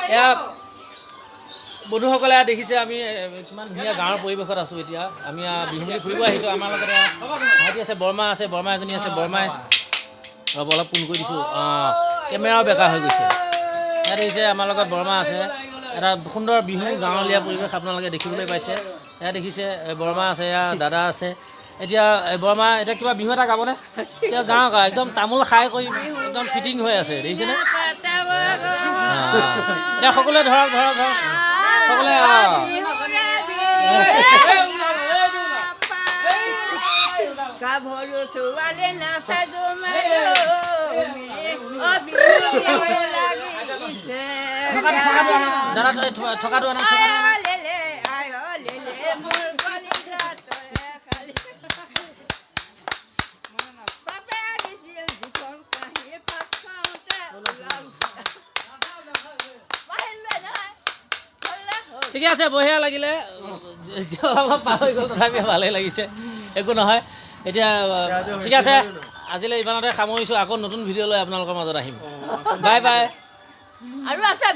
এয়া বন্ধুসকলে দেখিছে আমি কিমান ধুনীয়া গাঁৱৰ পৰিৱেশত আছোঁ এতিয়া আমি বিহুমুলি ফুৰিব আহিছোঁ আমাৰ লগতে ভাইটি আছে বৰমা এজনী আছে বৰমাই অলপ ফোন কৰি দিছোঁ কেমেৰাও বেকাৰ হৈ গৈছে ইয়াত দেখিছে আমাৰ লগত বৰমা আছে এটা সুন্দৰ বিহু গাঁৱলীয়া পৰিৱেশ আপোনালোকে দেখিবলৈ পাইছে এয়া দেখিছে বৰমা আছে এয়া দাদা আছে এতিয়া বৰমা এতিয়া কিবা বিহু এটা গাবনে এতিয়া গাঁও একদম তামোল খাই কৰি একদম ফিটিং হৈ আছে দেখিছেনে এতিয়া সকলোৱে ধৰক সকলোৱে দাদা থকাটো ঠিকে আছে বঢ়িয়া লাগিলে অলপ পাৰ হৈ গ'ল তথাপি ভালেই লাগিছে একো নহয় এতিয়া ঠিক আছে আজিলৈ ইমানতে সামৰিছোঁ আকৌ নতুন ভিডিঅ' লৈ আপোনালোকৰ মাজত আহিম বাই বাই আৰু আছে